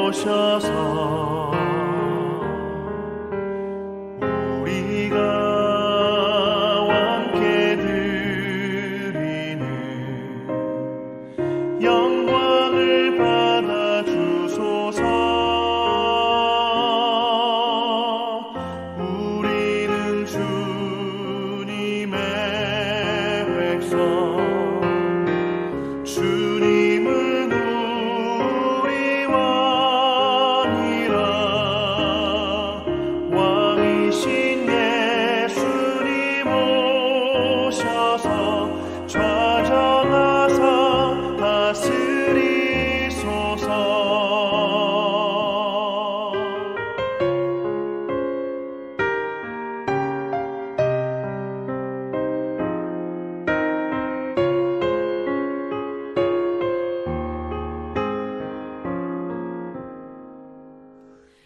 세우셔서 우리가 함께 드리는 영광을 받아 주소서. 우리는 주님의 백성, 주님은 우리 왕이라. 왕이신 예수님 오셔서 좌정하사 다스리소서.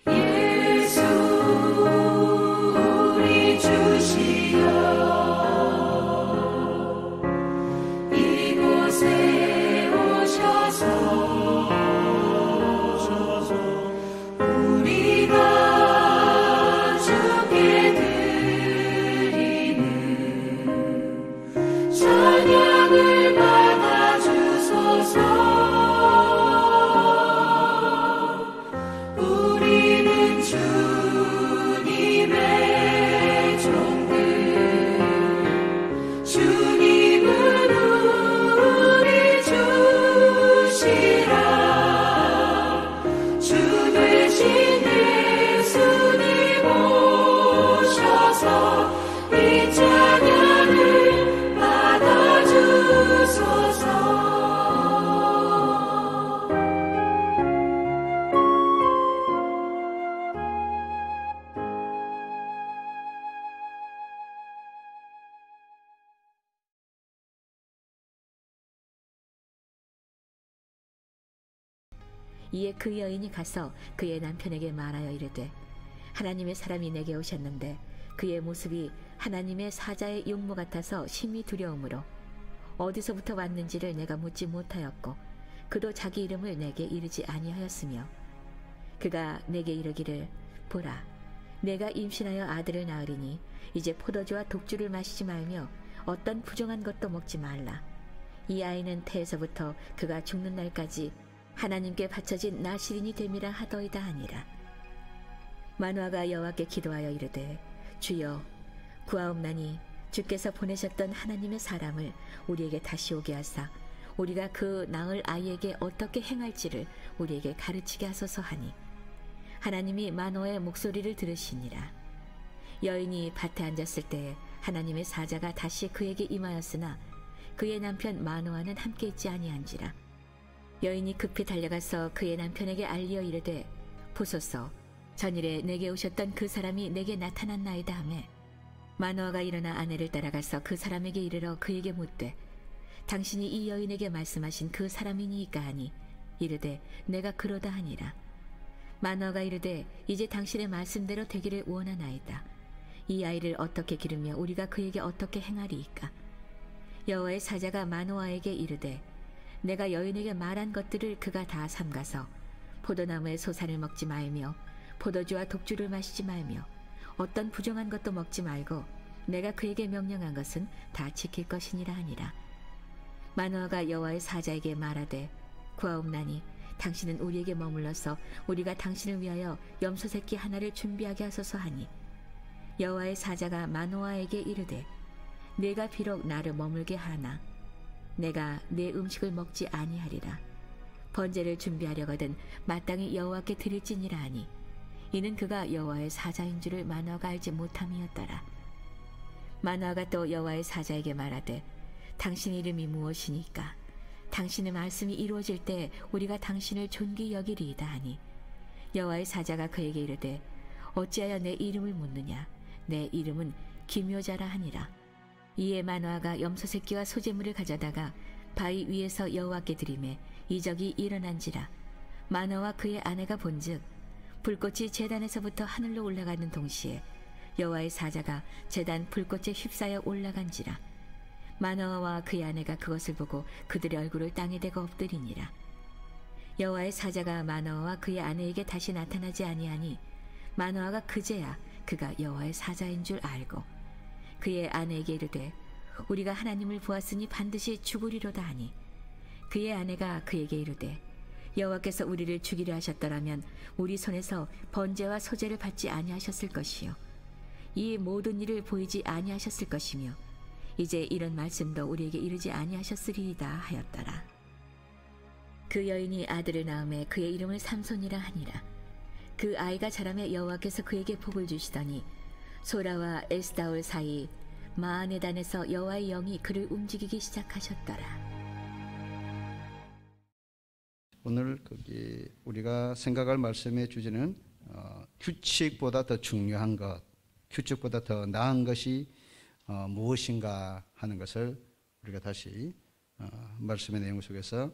예수 우리 주시여 이곳에 오셔서 우리가 주께 드리는 찬양을 받아 주소서. 우리는 주님의 종들, 주님은 우리 주시라. 주 되신 예수님 오셔서 이 찬양을 받아 주소서. 이에 그 여인이 가서 그의 남편에게 말하여 이르되, 하나님의 사람이 내게 오셨는데 그의 모습이 하나님의 사자의 용모 같아서 심히 두려움으로 어디서부터 왔는지를 내가 묻지 못하였고 그도 자기 이름을 내게 이르지 아니하였으며, 그가 내게 이르기를, 보라, 내가 임신하여 아들을 낳으리니 이제 포도주와 독주를 마시지 말며 어떤 부정한 것도 먹지 말라. 이 아이는 태에서부터 그가 죽는 날까지 하나님께 바쳐진 나시린이 됨이라 하더이다 하니라. 마노아가 여호와께 기도하여 이르되, 주여, 구하옵나니 주께서 보내셨던 하나님의 사람을 우리에게 다시 오게 하사 우리가 그 낳을 아이에게 어떻게 행할지를 우리에게 가르치게 하소서 하니, 하나님이 마노아의 목소리를 들으시니라. 여인이 밭에 앉았을 때에 하나님의 사자가 다시 그에게 임하였으나 그의 남편 마노아는 함께 있지 아니한지라. 여인이 급히 달려가서 그의 남편에게 알리어 이르되, 보소서, 전일에 내게 오셨던 그 사람이 내게 나타났나이다 하매, 마노아가 일어나 아내를 따라가서 그 사람에게 이르러 그에게 묻되, 당신이 이 여인에게 말씀하신 그 사람이니이까 하니, 이르되 내가 그러다 하니라. 마노아가 이르되, 이제 당신의 말씀대로 되기를 원하나이다. 이 아이를 어떻게 기르며 우리가 그에게 어떻게 행하리이까? 여호와의 사자가 마노아에게 이르되, 내가 여인에게 말한 것들을 그가 다 삼가서 포도나무의 소산을 먹지 말며 포도주와 독주를 마시지 말며 어떤 부정한 것도 먹지 말고 내가 그에게 명령한 것은 다 지킬 것이니라 하니라. 마노아가 여호와의 사자에게 말하되, 구하옵나니 당신은 우리에게 머물러서 우리가 당신을 위하여 염소 새끼 하나를 준비하게 하소서 하니, 여호와의 사자가 마노아에게 이르되, 네가 비록 나를 머물게 하나 내가 내 음식을 먹지 아니하리라. 번제를 준비하려거든 마땅히 여호와께 드릴지니라 하니, 이는 그가 여호와의 사자인 줄을 마노아가 알지 못함이었더라. 마노아가 또 여호와의 사자에게 말하되, 당신 이름이 무엇이니까? 당신의 말씀이 이루어질 때 우리가 당신을 존귀 여기리이다 하니, 여호와의 사자가 그에게 이르되, 어찌하여 내 이름을 묻느냐? 내 이름은 기묘자라 하니라. 이에 마노아가 염소 새끼와 소재물을 가져다가 바위 위에서 여호와께 드리매 이적이 일어난지라. 마노아와 그의 아내가 본즉 불꽃이 제단에서부터 하늘로 올라가는 동시에 여호와의 사자가 제단 불꽃에 휩싸여 올라간지라. 마노아와 그의 아내가 그것을 보고 그들의 얼굴을 땅에 대고 엎드리니라. 여호와의 사자가 마노아와 그의 아내에게 다시 나타나지 아니하니 마노아가 그제야 그가 여호와의 사자인 줄 알고 그의 아내에게 이르되 우리가 하나님을 보았으니 반드시 죽으리로다 하니 그의 아내가 그에게 이르되 여호와께서 우리를 죽이려 하셨더라면 우리 손에서 번제와 소제를 받지 아니하셨을 것이요 이 모든 일을 보이지 아니하셨을 것이며 이제 이런 말씀도 우리에게 이르지 아니하셨으리이다 하였더라. 그 여인이 아들을 낳음에 그의 이름을 삼손이라 하니라. 그 아이가 자라매 여호와께서 그에게 복을 주시더니 소라와 에스다올 사이 마하네단에서 여호와의 영이 그를 움직이기 시작하셨더라. 오늘 거기 우리가 생각할 말씀의 주제는 규칙보다 더 중요한 것, 규칙보다 더 나은 것이 무엇인가 하는 것을 우리가 다시 말씀의 내용 속에서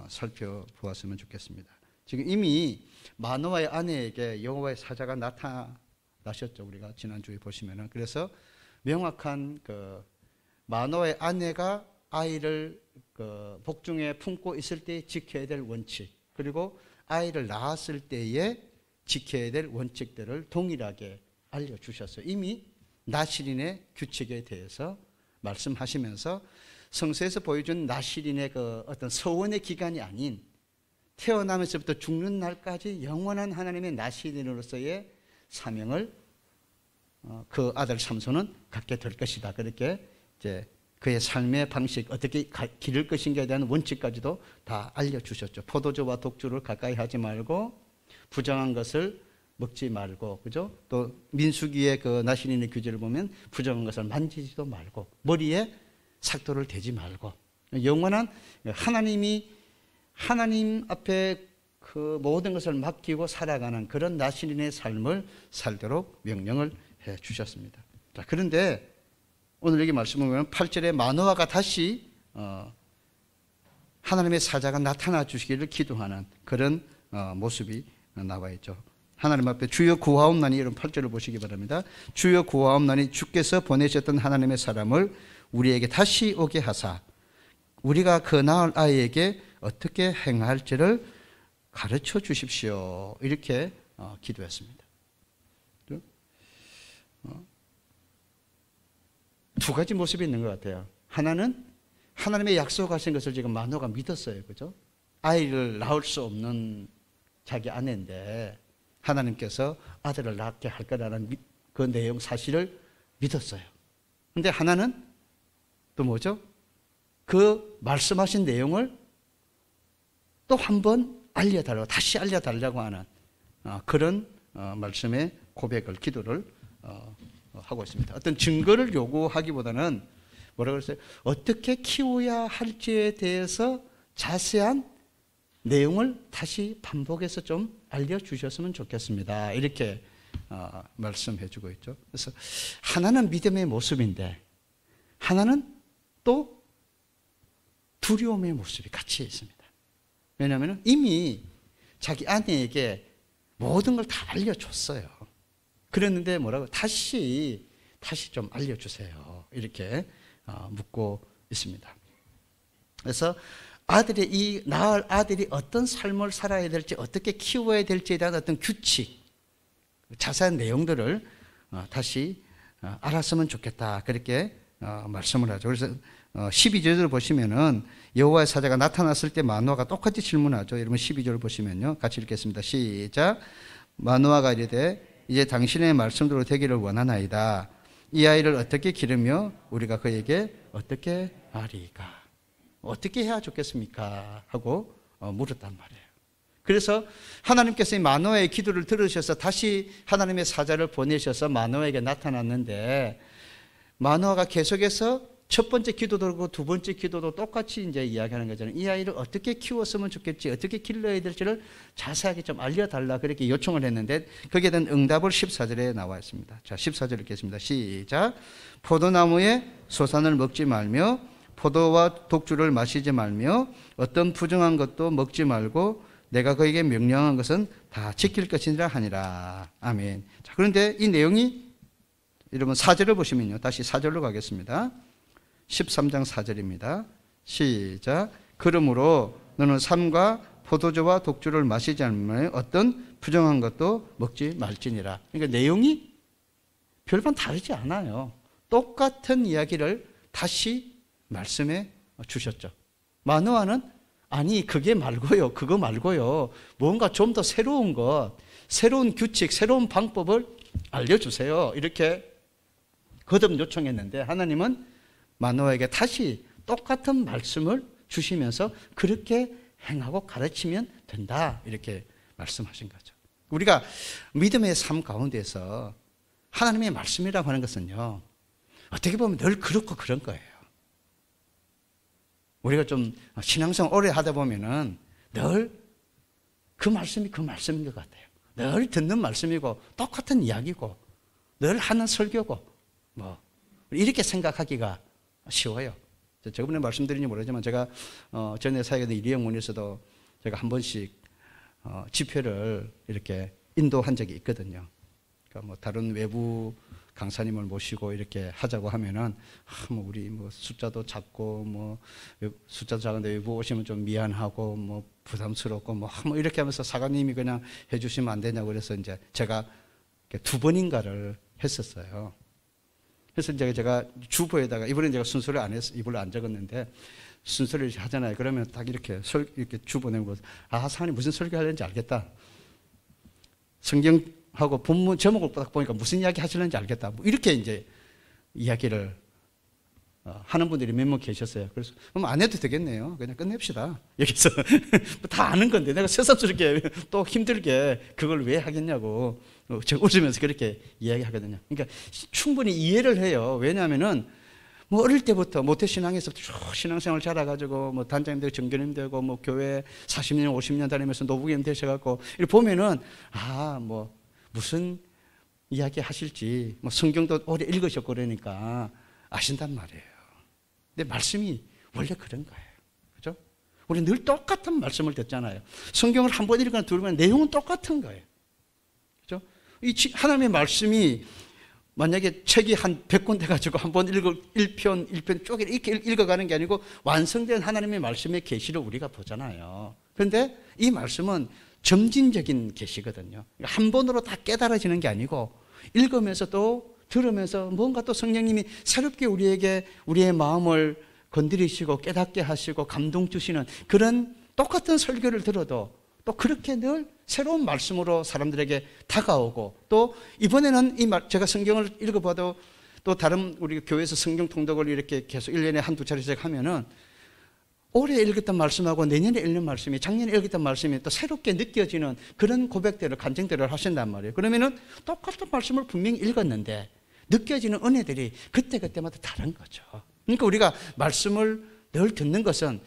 살펴보았으면 좋겠습니다. 지금 이미 마노아의 아내에게 여호와의 사자가 나타나셨죠. 우리가 지난주에 보시면은. 그래서 명확한 그 마노아의 아내가 아이를 복중에 품고 있을 때 지켜야 될 원칙, 그리고 아이를 낳았을 때에 지켜야 될 원칙들을 동일하게 알려주셨어요. 이미 나실인의 규칙에 대해서 말씀하시면서 성서에서 보여준 나실인의 그 어떤 서원의 기간이 아닌 태어나면서부터 죽는 날까지 영원한 하나님의 나실인으로서의 사명을 그 아들 삼손은 갖게 될 것이다. 그렇게 이제 그의 삶의 방식, 어떻게 기를 것인가에 대한 원칙까지도 다 알려주셨죠. 포도주와 독주를 가까이 하지 말고 부정한 것을 먹지 말고, 그죠? 또 민수기의 그 나실인의 규제를 보면 부정한 것을 만지지도 말고 머리에 삭도를 대지 말고 영원한 하나님 앞에 그 모든 것을 맡기고 살아가는 그런 나실인의 삶을 살도록 명령을 해 주셨습니다. 자, 그런데 오늘 여기 말씀을 보면 8절에 마노아가 다시 하나님의 사자가 나타나 주시기를 기도하는 그런 모습이 나와 있죠. 하나님 앞에 주여 구하옵나니, 이런 8절을 보시기 바랍니다. 주여 구하옵나니 주께서 보내셨던 하나님의 사람을 우리에게 다시 오게 하사 우리가 그 낳을 아이에게 어떻게 행할지를 가르쳐 주십시오. 이렇게 기도했습니다. 두 가지 모습이 있는 것 같아요. 하나는 하나님의 약속하신 것을 지금 마노아가 믿었어요. 그죠? 아이를 낳을 수 없는 자기 아내인데 하나님께서 아들을 낳게 할 거라는 그 내용 사실을 믿었어요. 근데 하나는 또 뭐죠? 그 말씀하신 내용을 또 한 번 알려달라고, 다시 알려달라고 하는 그런 말씀의 고백을, 기도를 하고 있습니다. 어떤 증거를 요구하기보다는 뭐라고 그랬어요? 어떻게 키워야 할지에 대해서 자세한 내용을 다시 반복해서 좀 알려주셨으면 좋겠습니다. 이렇게 말씀해 주고 있죠. 그래서 하나는 믿음의 모습인데 하나는 또 두려움의 모습이 같이 있습니다. 왜냐하면 이미 자기 아내에게 모든 걸 다 알려줬어요. 그랬는데 뭐라고? 다시 좀 알려주세요. 이렇게 묻고 있습니다. 그래서 낳을 아들이 어떤 삶을 살아야 될지, 어떻게 키워야 될지에 대한 어떤 규칙, 자세한 내용들을 다시 알았으면 좋겠다. 그렇게 말씀을 하죠. 그래서 12절을 보시면은 여호와의 사자가 나타났을 때 마노아가 똑같이 질문하죠. 여러분 12절을 보시면요. 같이 읽겠습니다. 시작. 마노아가 이르되 이제 당신의 말씀대로 되기를 원하나이다. 이 아이를 어떻게 기르며 우리가 그에게 어떻게 하리까? 어떻게 해야 좋겠습니까? 하고 물었단 말이에요. 그래서 하나님께서 마노아의 기도를 들으셔서 다시 하나님의 사자를 보내셔서 마노아에게 나타났는데 마노아가 계속해서 첫 번째 기도도 그렇고 두 번째 기도도 똑같이 이제 이야기하는 거잖아요. 이 아이를 어떻게 키웠으면 좋겠지, 어떻게 길러야 될지를 자세하게 좀 알려달라 그렇게 요청을 했는데 거기에 대한 응답을 14절에 나와 있습니다. 자, 14절 읽겠습니다. 시작. 포도나무에 소산을 먹지 말며 포도와 독주를 마시지 말며 어떤 부정한 것도 먹지 말고 내가 그에게 명령한 것은 다 지킬 것이니라 하니라. 아멘. 자, 그런데 이 내용이 여러분 4절을 보시면요. 다시 4절로 가겠습니다. 13장 4절입니다. 시작. 그러므로 너는 삶과 포도주와 독주를 마시지 않으면 어떤 부정한 것도 먹지 말지니라. 그러니까 내용이 별반 다르지 않아요. 똑같은 이야기를 다시 말씀해 주셨죠. 마노아는 아니 그게 말고요, 그거 말고요, 뭔가 좀 더 새로운 것, 새로운 규칙, 새로운 방법을 알려주세요, 이렇게 거듭 요청했는데 하나님은 마노아에게 다시 똑같은 말씀을 주시면서 그렇게 행하고 가르치면 된다, 이렇게 말씀하신 거죠. 우리가 믿음의 삶 가운데서 하나님의 말씀이라고 하는 것은요, 어떻게 보면 늘 그렇고 그런 거예요. 우리가 좀 신앙생활 오래 하다 보면은 늘 그 말씀이 그 말씀인 것 같아요. 늘 듣는 말씀이고 똑같은 이야기고 늘 하는 설교고 뭐 이렇게 생각하기가 쉬워요. 저번에 말씀드린지 모르지만 제가 전에 사역했던 일회용문에서도 제가 한 번씩 집회를 이렇게 인도한 적이 있거든요. 그러니까 뭐 다른 외부 강사님을 모시고 이렇게 하자고 하면은 뭐 우리 뭐 숫자도 작고 뭐 숫자도 작은데 외부 오시면 좀 미안하고 뭐 부담스럽고 뭐 이렇게 하면서 사관님이 그냥 해주시면 안 되냐고 그래서 이제 제가 2번인가를 했었어요. 그래서 이제 제가 주보에다가 이번엔 제가 순서를 안 했어, 이걸로 안 적었는데 순서를 하잖아요. 그러면 딱 이렇게 이렇게 주보 내고 아 사관님 무슨 설교하려는지 알겠다. 성경하고 본문 제목을 딱 보니까 무슨 이야기 하시는지 알겠다. 뭐 이렇게 이제 이야기를 하는 분들이 몇 명 계셨어요. 그래서 그럼 안 해도 되겠네요. 그냥 끝냅시다. 여기서 다 아는 건데 내가 새삼스럽게 또 힘들게 그걸 왜 하겠냐고 제가 웃으면서 그렇게 이야기하거든요. 그러니까 충분히 이해를 해요. 왜냐하면은 뭐 어릴 때부터 모태신앙에서 쭉 신앙생활 자라가지고 뭐 단장님 되고 정교님 되고 뭐 교회 40년 50년 다니면서 노부님 되셔갖고 이렇게 보면은 아 뭐 무슨 이야기 하실지 뭐 성경도 오래 읽으셨고 그러니까 아신단 말이에요. 근데 말씀이 원래 그런 거예요. 그죠? 우리 늘 똑같은 말씀을 듣잖아요. 성경을 한 번 읽거나 두 번 내용은 똑같은 거예요. 그죠? 이 하나님의 말씀이 만약에 책이 한 100권 돼가지고 한 번 1편 쪼개 이렇게 읽어가는 게 아니고 완성된 하나님의 말씀의 계시를 우리가 보잖아요. 그런데 이 말씀은 점진적인 계시거든요. 한 번으로 다 깨달아지는 게 아니고 읽으면서 또 들으면서 뭔가 또 성령님이 새롭게 우리에게 우리의 마음을 건드리시고 깨닫게 하시고 감동 주시는 그런 똑같은 설교를 들어도 또 그렇게 늘 새로운 말씀으로 사람들에게 다가오고 또 이번에는 제가 성경을 읽어봐도 또 다른 우리 교회에서 성경 통독을 이렇게 계속 1년에 한두 차례씩 하면은 올해 읽었던 말씀하고 내년에 읽는 말씀이 작년에 읽었던 말씀이 또 새롭게 느껴지는 그런 고백들을 간증들을 하신단 말이에요. 그러면은 똑같은 말씀을 분명히 읽었는데 느껴지는 은혜들이 그때그때마다 다른 거죠. 그러니까 우리가 말씀을 늘 듣는 것은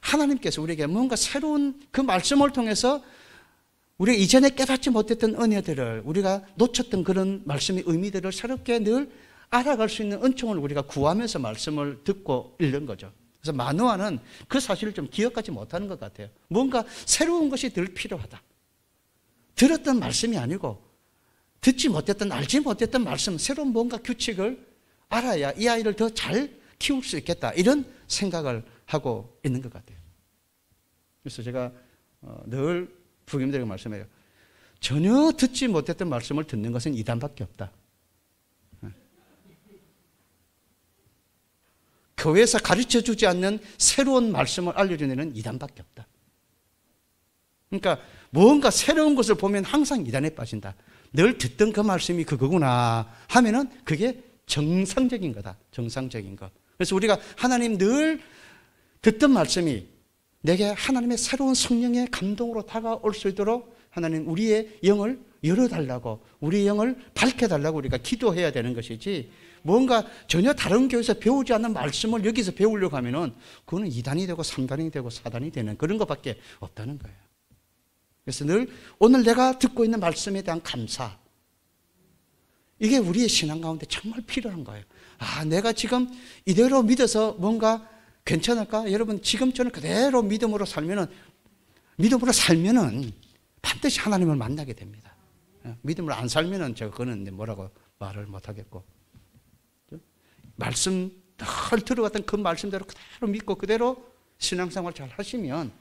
하나님께서 우리에게 뭔가 새로운 그 말씀을 통해서 우리가 이전에 깨닫지 못했던 은혜들을 우리가 놓쳤던 그런 말씀의 의미들을 새롭게 늘 알아갈 수 있는 은총을 우리가 구하면서 말씀을 듣고 읽는 거죠. 그래서 마노아는 그 사실을 좀 기억하지 못하는 것 같아요. 뭔가 새로운 것이 늘 필요하다. 들었던 말씀이 아니고 듣지 못했던 알지 못했던 말씀, 새로운 뭔가 규칙을 알아야 이 아이를 더 잘 키울 수 있겠다, 이런 생각을 하고 있는 것 같아요. 그래서 제가 늘 부김들에게 말씀해요. 전혀 듣지 못했던 말씀을 듣는 것은 이단밖에 없다. 교회에서 가르쳐주지 않는 새로운 말씀을 알려주는 데는 이단밖에 없다. 그러니까 뭔가 새로운 것을 보면 항상 이단에 빠진다. 늘 듣던 그 말씀이 그거구나 하면은 그게 정상적인 거다. 정상적인 거. 그래서 우리가 하나님 늘 듣던 말씀이 내게 하나님의 새로운 성령의 감동으로 다가올 수 있도록 하나님 우리의 영을 열어달라고, 우리의 영을 밝혀달라고 우리가 기도해야 되는 것이지, 뭔가 전혀 다른 교회에서 배우지 않는 말씀을 여기서 배우려고 하면은 그거는 2단이 되고 3단이 되고 4단이 되는 그런 것밖에 없다는 거예요. 그래서 늘 오늘 내가 듣고 있는 말씀에 대한 감사, 이게 우리의 신앙 가운데 정말 필요한 거예요. 아, 내가 지금 이대로 믿어서 뭔가 괜찮을까? 여러분, 지금처럼 그대로 믿음으로 살면은 반드시 하나님을 만나게 됩니다. 믿음으로 안 살면은 제가 그거는 뭐라고 말을 못 하겠고, 말씀 늘 들어갔던 그 말씀대로 그대로 믿고 그대로 신앙생활 잘 하시면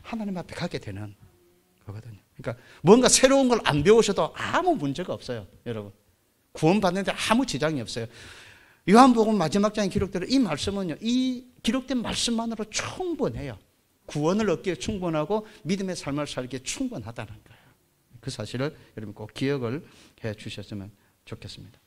하나님 앞에 가게 되는 거거든요. 그러니까 뭔가 새로운 걸 안 배우셔도 아무 문제가 없어요, 여러분. 구원받는데 아무 지장이 없어요. 요한복음 마지막 장에 기록되는 이 말씀은요, 이 기록된 말씀만으로 충분해요. 구원을 얻기에 충분하고 믿음의 삶을 살기에 충분하다는 거예요. 그 사실을 여러분 꼭 기억을 해 주셨으면 좋겠습니다.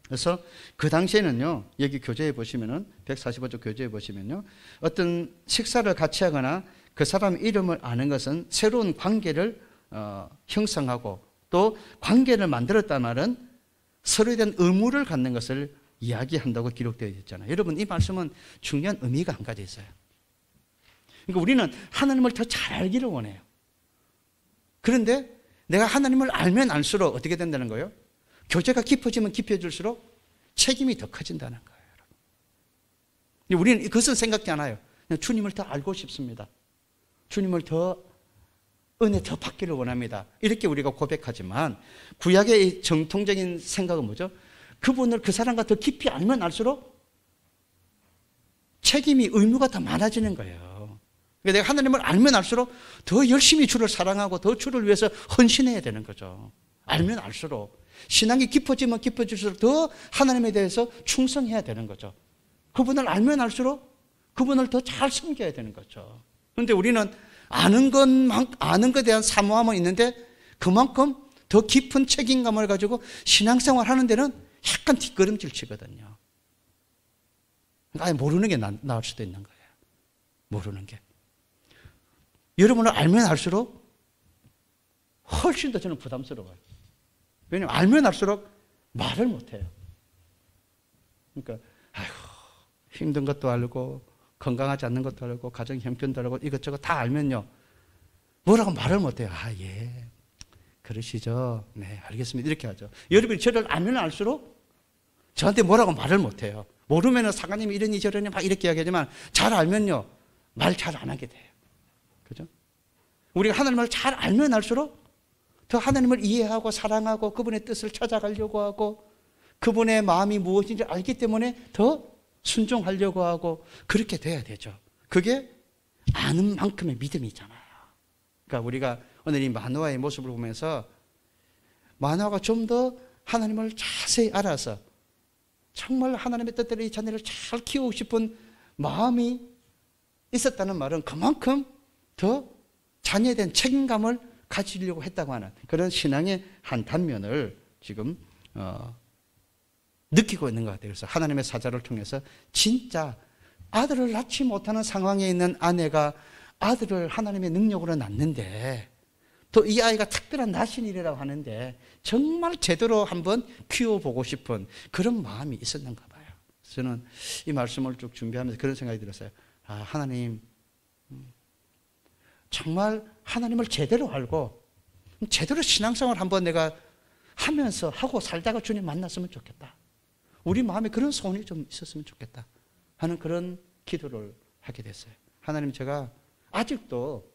그래서 그 당시에는요, 여기 교재에 보시면은 145쪽 교재에 보시면요, 어떤 식사를 같이 하거나 그 사람 이름을 아는 것은 새로운 관계를 형성하고 또 관계를 만들었단 말은 서로에 대한 의무를 갖는 것을 이야기한다고 기록되어 있잖아요. 여러분, 이 말씀은 중요한 의미가 한 가지 있어요. 그러니까 우리는 하나님을 더 잘 알기를 원해요. 그런데 내가 하나님을 알면 알수록 어떻게 된다는 거예요? 교제가 깊어지면 깊어질수록 책임이 더 커진다는 거예요. 우리는 그것은 생각지 않아요. 그냥 주님을 더 알고 싶습니다. 주님을 더 은혜 더 받기를 원합니다. 이렇게 우리가 고백하지만 구약의 정통적인 생각은 뭐죠? 그분을 그 사람과 더 깊이 알면 알수록 책임이 의무가 더 많아지는 거예요. 그러니까 내가 하나님을 알면 알수록 더 열심히 주를 사랑하고 더 주를 위해서 헌신해야 되는 거죠. 알면 알수록 신앙이 깊어지면 깊어질수록 더 하나님에 대해서 충성해야 되는 거죠. 그분을 알면 알수록 그분을 더 잘 섬겨야 되는 거죠. 그런데 우리는 아는 것에 대한 사모함은 있는데 그만큼 더 깊은 책임감을 가지고 신앙생활 하는 데는 약간 뒷걸음질 치거든요. 그러니까 아예 모르는 게 나을 수도 있는 거예요. 모르는 게. 여러분을 알면 알수록 훨씬 더 저는 부담스러워요. 왜냐하면 알면 알수록 말을 못해요. 그러니까 아이고, 힘든 것도 알고 건강하지 않는 것도 알고 가정 형편도 알고 이것저것 다 알면요, 뭐라고 말을 못해요. 아, 예, 그러시죠. 네, 알겠습니다. 이렇게 하죠. 여러분이 저를 알면 알수록 저한테 뭐라고 말을 못해요. 모르면 사관님이 이러니 저러니 막 이렇게 이야기하지만 잘 알면요, 말 잘 안 하게 돼요. 그죠? 우리가 하나님을 잘 알면 알수록 더 하나님을 이해하고 사랑하고 그분의 뜻을 찾아가려고 하고 그분의 마음이 무엇인지 알기 때문에 더 순종하려고 하고 그렇게 돼야 되죠. 그게 아는 만큼의 믿음이잖아요. 그러니까 우리가 오늘 이 마노아의 모습을 보면서 마노아가 좀 더 하나님을 자세히 알아서 정말 하나님의 뜻대로 이 자녀를 잘 키우고 싶은 마음이 있었다는 말은 그만큼 더 자녀에 대한 책임감을 가지려고 했다고 하는 그런 신앙의 한 단면을 지금 느끼고 있는 것 같아요. 그래서 하나님의 사자를 통해서 진짜 아들을 낳지 못하는 상황에 있는 아내가 아들을 하나님의 능력으로 낳는데 또 이 아이가 특별한 나신이라고 하는데 정말 제대로 한번 키워보고 싶은 그런 마음이 있었는가 봐요. 저는 이 말씀을 쭉 준비하면서 그런 생각이 들었어요. 아, 하나님, 정말 하나님을 제대로 알고 제대로 신앙생활 한번 내가 하면서 하고 살다가 주님 만났으면 좋겠다. 우리 마음에 그런 소원이 좀 있었으면 좋겠다 하는 그런 기도를 하게 됐어요. 하나님, 제가 아직도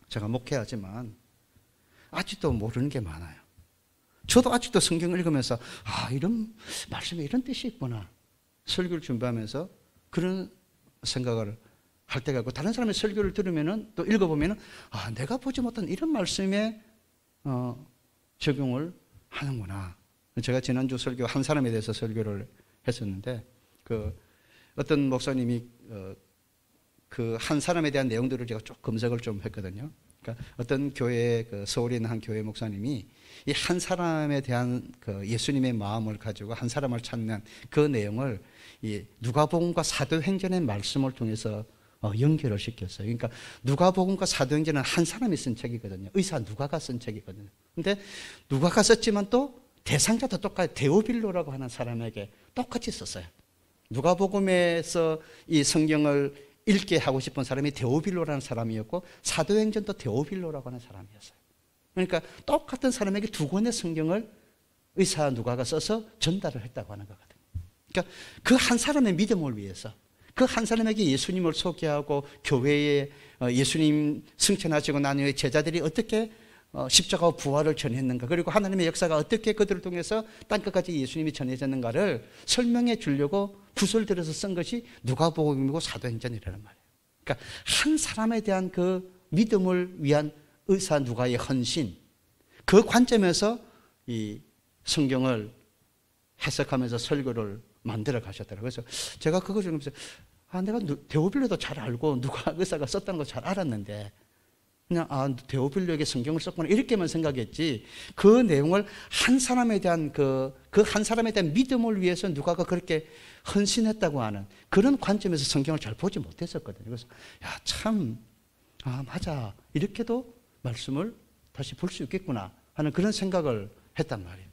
제가 목회하지만 아직도 모르는 게 많아요. 저도 아직도 성경을 읽으면서 아, 이런 말씀에 이런 뜻이 있구나. 설교를 준비하면서 그런 생각을 할 때가 있고 다른 사람의 설교를 들으면은 또 읽어보면은 아, 내가 보지 못한 이런 말씀에 적용을 하는구나. 제가 지난주 설교 한 사람에 대해서 설교를 했었는데 그 어떤 목사님이 그 한 사람에 대한 내용들을 제가 쭉 검색을 좀 했거든요. 그러니까 어떤 교회 그 서울에 있는 한 교회 목사님이 이 한 사람에 대한 그 예수님의 마음을 가지고 한 사람을 찾는 그 내용을 이 누가복음과 사도행전의 말씀을 통해서 연결을 시켰어요. 그러니까 누가복음과 사도행전은 한 사람이 쓴 책이거든요. 의사 누가가 쓴 책이거든요. 근데 누가가 썼지만 또 대상자도 똑같아요. 데오빌로라고 하는 사람에게 똑같이 썼어요. 누가복음에서 이 성경을 읽게 하고 싶은 사람이 데오빌로라는 사람이었고 사도행전도 데오빌로라고 하는 사람이었어요. 그러니까 똑같은 사람에게 두 권의 성경을 의사 누가가 써서 전달을 했다고 하는 거거든요. 그러니까 그 한 사람의 믿음을 위해서 그 한 사람에게 예수님을 소개하고 교회에 예수님 승천하시고 난 후에 제자들이 어떻게 십자가와 부활을 전했는가, 그리고 하나님의 역사가 어떻게 그들을 통해서 땅끝까지 예수님이 전해졌는가를 설명해 주려고 구설들어서 쓴 것이 누가복음이고 사도행전이라는 말이에요. 그러니까 한 사람에 대한 그 믿음을 위한 의사 누가의 헌신, 그 관점에서 이 성경을 해석하면서 설교를 만들어 가셨더라고요. 그래서 제가 그거 보면서 내가 데오빌로도 잘 알고 누가 의사가 썼다는 거 잘 알았는데 그냥 데오빌로에게 성경을 썼구나 이렇게만 생각했지, 그 내용을 한 사람에 대한 그 한 사람에 대한 믿음을 위해서 누가가 그렇게 헌신했다고 하는 그런 관점에서 성경을 잘 보지 못했었거든요. 그래서 참 맞아, 이렇게도 말씀을 다시 볼 수 있겠구나 하는 그런 생각을 했단 말이에요.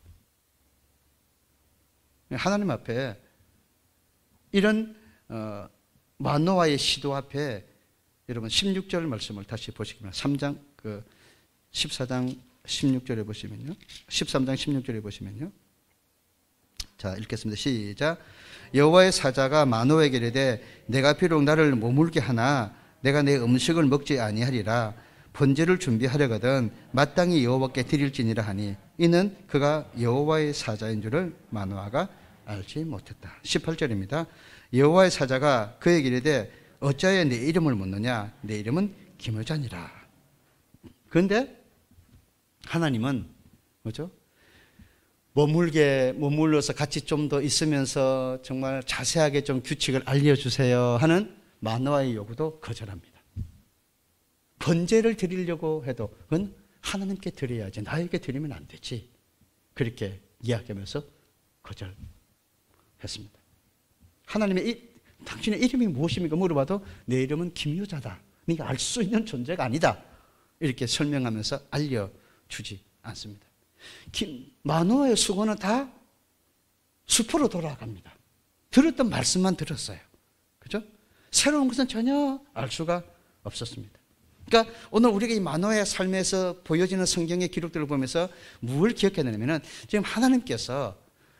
하나님 앞에 이런 마노아의 시도 앞에 여러분 16절 말씀을 다시 보시면 3장 14장 16절에 보시면요. 13장 16절에 보시면요. 자, 읽겠습니다. 시작. 여호와의 사자가 마노아에게 이르되 내가 비록 나를 머물게 하나 내가 내 음식을 먹지 아니하리라. 번제를 준비하려거든 마땅히 여호와께 드릴지니라 하니 이는 그가 여호와의 사자인 줄을 마노아가 알지 못했다. 18절입니다. 여호와의 사자가 그에게 이르되 어찌하여 내 이름을 묻느냐? 내 이름은 기묘자니라. 그런데 하나님은 뭐죠? 머물러서 같이 좀 더 있으면서 정말 자세하게 좀 규칙을 알려주세요 하는 마노아의 요구도 거절합니다. 번제를 드리려고 해도 그건 하나님께 드려야지 나에게 드리면 안 되지, 그렇게 이야기하면서 거절했습니다. 하나님의 당신의 이름이 무엇입니까? 물어봐도 내 이름은 기묘자다, 네가 알 수 있는 존재가 아니다, 이렇게 설명하면서 알려주지 않습니다. 마노아의 수고는 다 숲으로 돌아갑니다. 들었던 말씀만 들었어요. 그죠? 새로운 것은 전혀 알 수가 없었습니다. 그러니까 오늘 우리가 이 마노아의 삶에서 보여지는 성경의 기록들을 보면서 뭘 기억해야 되냐면 지금 하나님께서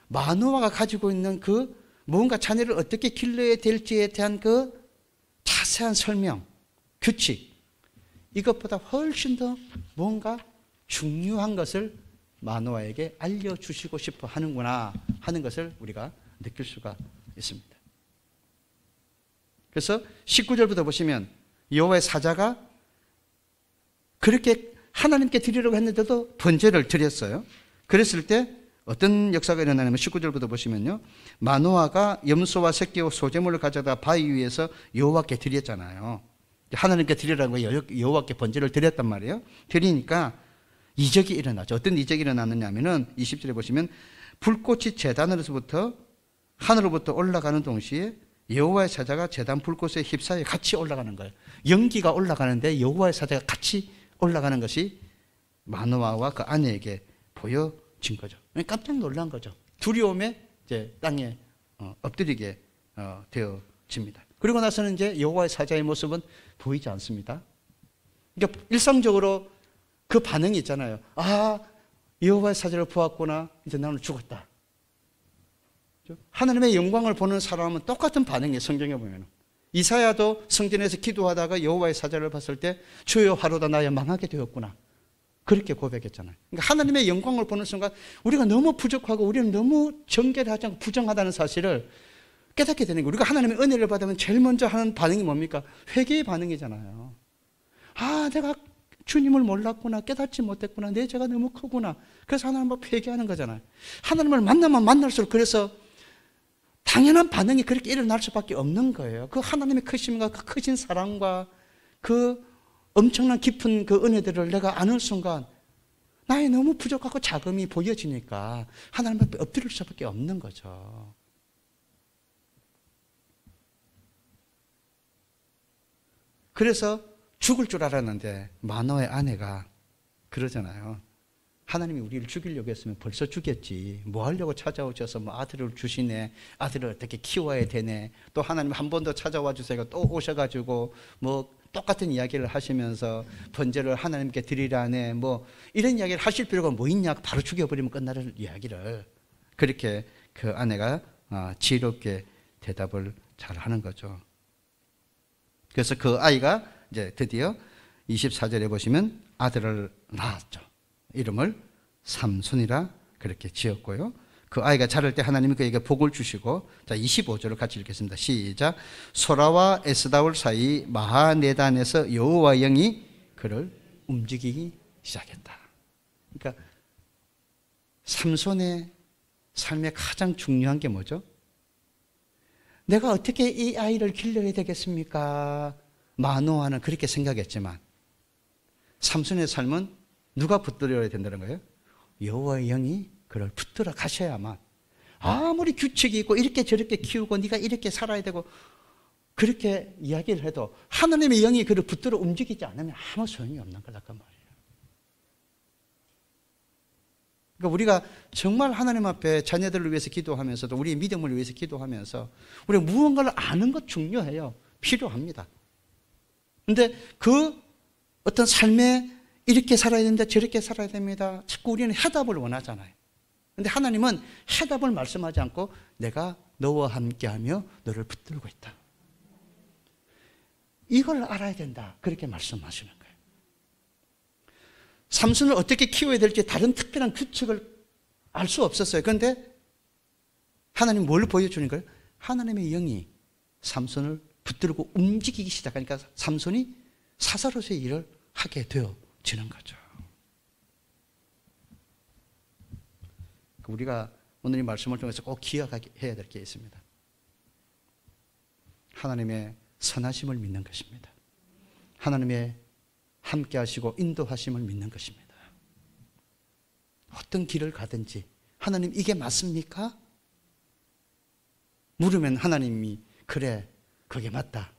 마노아가 가지고 있는 그 무언가 자녀를 어떻게 길러야 될지에 대한 그 자세한 설명, 규칙, 이것보다 훨씬 더 뭔가 중요한 것을 마노아에게 알려주시고 싶어 하는구나 하는 것을 우리가 느낄 수가 있습니다. 그래서 19절부터 보시면 여호와의 사자가 그렇게 하나님께 드리려고 했는데도 번제를 드렸어요. 그랬을 때 어떤 역사가 일어나냐면 19절부터 보시면요. 마노아가 염소와 새끼와 소재물을 가져다 바위 위에서 여호와께 드렸잖아요. 하나님께 드리라고 여호와께 번제를 드렸단 말이에요. 드리니까 이적이 일어나죠. 어떤 이적이 일어났느냐 하면은 20절에 보시면 불꽃이 제단으로부터 하늘로부터 올라가는 동시에 여호와의 사자가 제단 불꽃에 휩싸여 같이 올라가는 거예요. 연기가 올라가는데 여호와의 사자가 같이 올라가는 것이 마노아와 그 아내에게 보여진 거죠. 깜짝 놀란 거죠. 두려움에 이제 땅에 엎드리게 되어집니다. 그리고 나서는 이제 여호와의 사자의 모습은 보이지 않습니다. 그러니까 일상적으로 그 반응이 있잖아요. 여호와의 사자를 보았구나. 이제 나는 죽었다. 하나님의 영광을 보는 사람은 똑같은 반응이에요. 성경에 보면. 이사야도 성전에서 기도하다가 여호와의 사자를 봤을 때 주여 화로다 나야 망하게 되었구나. 그렇게 고백했잖아요. 그러니까 하나님의 영광을 보는 순간 우리가 너무 부족하고 우리는 너무 정결하지 않고 부정하다는 사실을 깨닫게 되는 거예요. 우리가 하나님의 은혜를 받으면 제일 먼저 하는 반응이 뭡니까? 회개의 반응이잖아요. 내가 주님을 몰랐구나, 깨닫지 못했구나, 내 죄가 너무 크구나. 그래서 하나님을 회개하는 거잖아요. 하나님을 만나면 만날수록 그래서 당연한 반응이 그렇게 일어날 수밖에 없는 거예요. 그 하나님의 크심과 그 크신 사랑과 그 엄청난 깊은 그 은혜들을 내가 아는 순간 나의 너무 부족하고 자금이 보여지니까 하나님 앞에 엎드릴 수밖에 없는 거죠. 그래서 죽을 줄 알았는데 마노아의 아내가 그러잖아요. 하나님이 우리를 죽이려고 했으면 벌써 죽였지. 뭐 하려고 찾아오셔서 뭐 아들을 주시네. 아들을 어떻게 키워야 되네. 또 하나님 한 번 더 찾아와 주세요. 또 오셔가지고 뭐 똑같은 이야기를 하시면서 번제를 하나님께 드리라네. 뭐 이런 이야기를 하실 필요가 뭐 있냐. 바로 죽여버리면 끝나는 이야기를. 그렇게 그 아내가 지혜롭게 대답을 잘 하는 거죠. 그래서 그 아이가 이제 드디어 24절에 보시면 아들을 낳았죠. 이름을 삼손이라 그렇게 지었고요. 그 아이가 자랄 때 하나님이 그에게 복을 주시고, 자 25절을 같이 읽겠습니다. 시작. 소라와 에스다올 사이 마하네단에서 여호와 영이 그를 움직이기 시작했다. 그러니까 삼손의 삶의 가장 중요한 게 뭐죠? 내가 어떻게 이 아이를 길러야 되겠습니까? 마노아는 그렇게 생각했지만 삼손의 삶은 누가 붙들어야 된다는 거예요? 여호와의 영이 그를 붙들어 가셔야만. 아무리 규칙이 있고 이렇게 저렇게 키우고 네가 이렇게 살아야 되고 그렇게 이야기를 해도 하나님의 영이 그를 붙들어 움직이지 않으면 아무 소용이 없는 거란 말이에요. 그러니까 우리가 정말 하나님 앞에 자녀들을 위해서 기도하면서도 우리의 믿음을 위해서 기도하면서 우리가 무언가를 아는 것 중요해요. 필요합니다. 그런데 그 어떤 삶에 이렇게 살아야 된다, 저렇게 살아야 됩니다. 자꾸 우리는 해답을 원하잖아요. 그런데 하나님은 해답을 말씀하지 않고 내가 너와 함께하며 너를 붙들고 있다. 이걸 알아야 된다. 그렇게 말씀하시는 거예요. 삼손을 어떻게 키워야 될지 다른 특별한 규칙을 알 수 없었어요. 그런데 하나님 뭘 보여주는 거예요? 하나님의 영이 삼손을 붙들고 움직이기 시작하니까 삼손이 사사로서의 일을 하게 되어지는 거죠. 우리가 오늘 이 말씀을 통해서 꼭 기억해야 될 게 있습니다. 하나님의 선하심을 믿는 것입니다. 하나님의 함께 하시고 인도하심을 믿는 것입니다. 어떤 길을 가든지 하나님 이게 맞습니까? 물으면 하나님이 그래 그게 맞다.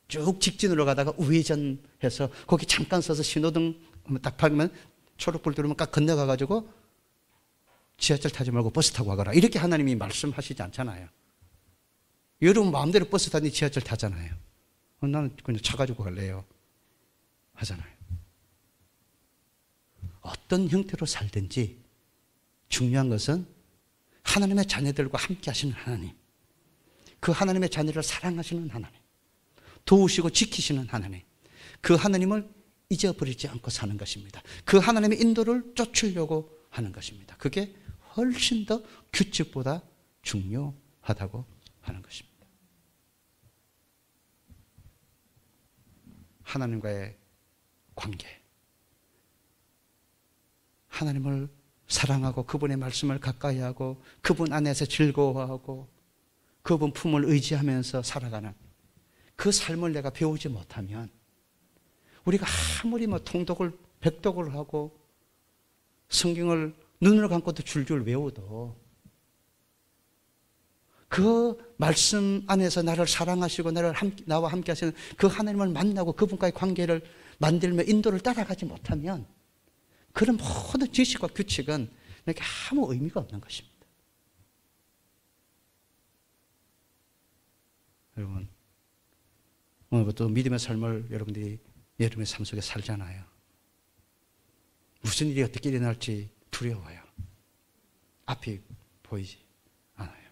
쭉 직진으로 가다가 우회전해서 거기 잠깐 서서 신호등 딱 박으면 초록불 들어오면 딱 건너가가지고 지하철 타지 말고 버스 타고 가거라. 이렇게 하나님이 말씀하시지 않잖아요. 여러분 마음대로 버스 타니 지하철 타잖아요. 나는 그냥 차 가지고 갈래요 하잖아요. 어떤 형태로 살든지 중요한 것은 하나님의 자녀들과 함께 하시는 하나님, 그 하나님의 자녀를 사랑하시는 하나님, 도우시고 지키시는 하나님, 그 하나님을 잊어버리지 않고 사는 것입니다. 그 하나님의 인도를 쫓으려고 하는 것입니다. 그게 훨씬 더 규칙보다 중요하다고 하는 것입니다. 하나님과의 관계, 하나님을 사랑하고 그분의 말씀을 가까이 하고 그분 안에서 즐거워하고 그분 품을 의지하면서 살아가는 그 삶을 내가 배우지 못하면 우리가 아무리 통독을 백독을 하고 성경을 눈을 감고도 줄줄 외워도 그 말씀 안에서 나를 사랑하시고 나와 함께 하시는 그 하나님을 만나고 그분과의 관계를 만들며 인도를 따라가지 못하면 그런 모든 지식과 규칙은 내게 아무 의미가 없는 것입니다. 여러분, 오늘부터 믿음의 삶을 여러분들이 여러분의 삶 속에 살잖아요. 무슨 일이 어떻게 일어날지 두려워요. 앞이 보이지 않아요.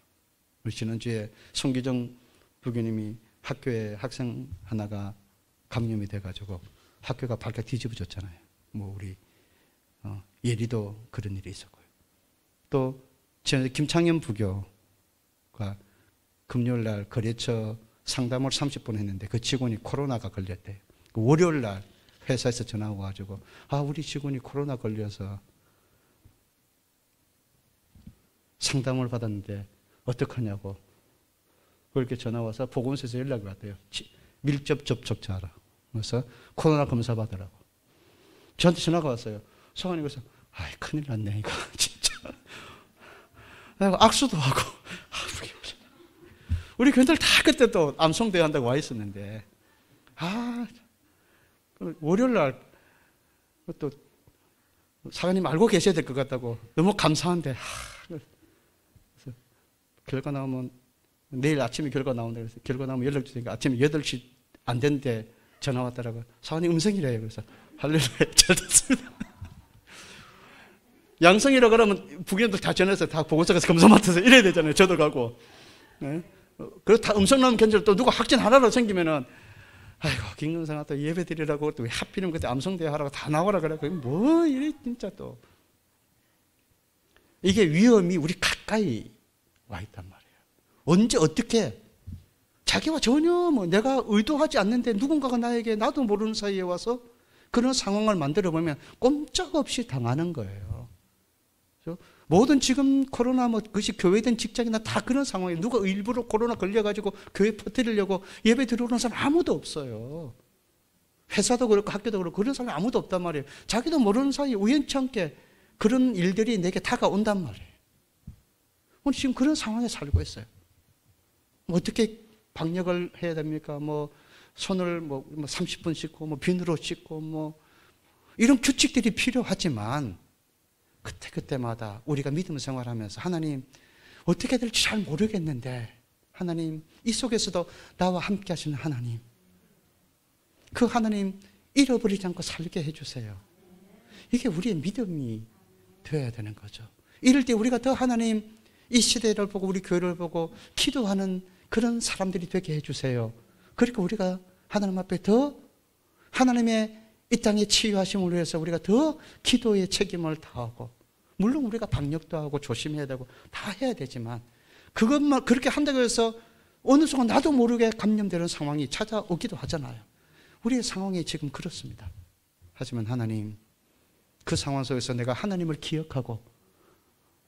우리 지난주에 송기정 부교님이 학교에 학생 하나가 감염이 돼가지고 학교가 발칵 뒤집어졌잖아요. 우리 예리도 그런 일이 있었고요. 또 지난주에 김창현 부교가 금요일 날 거래처 상담을 30분 했는데 그 직원이 코로나가 걸렸대요. 월요일 날 회사에서 전화가 와가지고 우리 직원이 코로나 걸려서 상담을 받았는데 어떡하냐고 그렇게 전화 와서 보건소에서 연락이 왔대요. 밀접 접촉자라. 그래서 코로나 검사 받으라고. 저한테 전화가 왔어요. 성환이 그래서 큰일 났네 이거 진짜. 내가 악수도 하고 우리 교인들 다 그때 또 암송대회 한다고 와 있었는데 월요일 날 또 사장님 알고 계셔야 될 것 같다고 너무 감사한데 그래서 결과 나오면 내일 아침에 결과 나온다 그래서 결과 나오면 연락 주니까 아침에 8시 안 됐는데 전화 왔더라고요. 사장님 음성이래요. 그래서 할렐루야 잘 됐습니다. 양성이라 그러면 부교인들 다 전해서 다 보건소 가서 검사 맡아서 이래야 되잖아요. 저도 가고. 네? 그리고 다 음성 나오면 괜찮아요. 또 누가 확진 하나로 생기면은 김근성아 또 예배 드리라고 또 왜 하필이면 그때 암송대회 하라고 다 나오라 그래. 뭐 이래 진짜 또. 이게 위험이 우리 가까이 와 있단 말이에요. 언제 어떻게 자기와 전혀 내가 의도하지 않는데 누군가가 나에게 나도 모르는 사이에 와서 그런 상황을 만들어 보면 꼼짝없이 당하는 거예요. 모든 지금 코로나 그것이 교회든 직장이나 다 그런 상황이에요. 누가 일부러 코로나 걸려가지고 교회 퍼뜨리려고 예배 들어오는 사람 아무도 없어요. 회사도 그렇고 학교도 그렇고 그런 사람 아무도 없단 말이에요. 자기도 모르는 사이에 우연치 않게 그런 일들이 내게 다가온단 말이에요. 오늘 지금 그런 상황에 살고 있어요. 어떻게 방역을 해야 됩니까? 손을 30분 씻고 비누로 씻고 이런 규칙들이 필요하지만 그때마다 우리가 믿음 생활하면서 하나님 어떻게 될지 잘 모르겠는데 하나님 이 속에서도 나와 함께 하시는 하나님, 그 하나님 잃어버리지 않고 살게 해주세요. 이게 우리의 믿음이 되어야 되는 거죠. 이럴 때 우리가 더 하나님 이 시대를 보고 우리 교회를 보고 기도하는 그런 사람들이 되게 해주세요. 그러니까 우리가 하나님 앞에 더 하나님의 이 땅의 치유하심을 위해서 우리가 더 기도의 책임을 다하고, 물론 우리가 방역도 하고 조심해야 되고 다 해야 되지만 그것만 그렇게 한다고 해서 어느 순간 나도 모르게 감염되는 상황이 찾아오기도 하잖아요. 우리의 상황이 지금 그렇습니다. 하지만 하나님, 그 상황 속에서 내가 하나님을 기억하고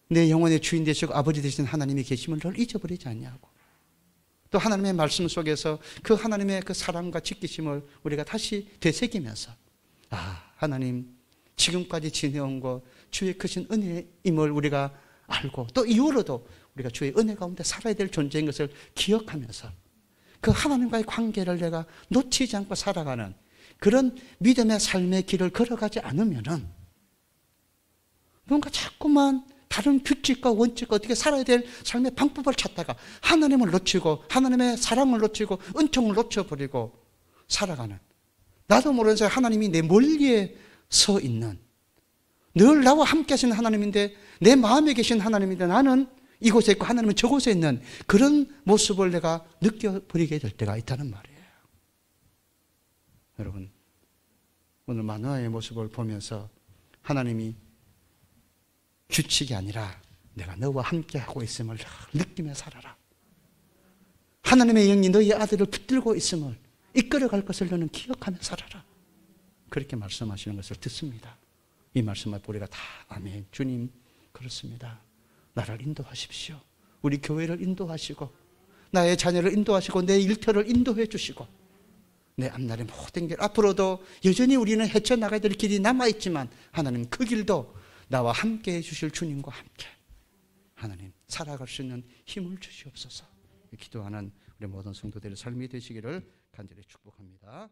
내 영혼의 주인 되시고 아버지 되신 하나님이 계심을 늘 잊어버리지 않냐고, 또 하나님의 말씀 속에서 그 하나님의 그 사랑과 지키심을 우리가 다시 되새기면서 하나님 지금까지 지내온 것 주의 크신 은혜임을 우리가 알고 또 이후로도 우리가 주의 은혜 가운데 살아야 될 존재인 것을 기억하면서 그 하나님과의 관계를 내가 놓치지 않고 살아가는 그런 믿음의 삶의 길을 걸어가지 않으면은 뭔가 자꾸만 다른 규칙과 원칙과 어떻게 살아야 될 삶의 방법을 찾다가 하나님을 놓치고 하나님의 사랑을 놓치고 은총을 놓쳐버리고 살아가는, 나도 모르는 사이 하나님이 내 멀리에 서 있는, 늘 나와 함께 하시는 하나님인데 내 마음에 계신 하나님인데 나는 이곳에 있고 하나님은 저곳에 있는 그런 모습을 내가 느껴버리게 될 때가 있다는 말이에요. 여러분, 오늘 마누아의 모습을 보면서 하나님이 규칙이 아니라 내가 너와 함께하고 있음을 느끼며 살아라. 하나님의 영이 너희 아들을 붙들고 있음을 이끌어갈 것을 너는 기억하며 살아라. 그렇게 말씀하시는 것을 듣습니다. 이 말씀 앞에 우리가 다 아멘. 주님 그렇습니다. 나를 인도하십시오. 우리 교회를 인도하시고 나의 자녀를 인도하시고 내 일터를 인도해 주시고 내 앞날의 모든 길, 앞으로도 여전히 우리는 헤쳐나가야 될 길이 남아있지만 하나님 그 길도 나와 함께 해주실 주님과 함께 하나님 살아갈 수 있는 힘을 주시옵소서. 기도하는 우리 모든 성도들의 삶이 되시기를 간절히 축복합니다.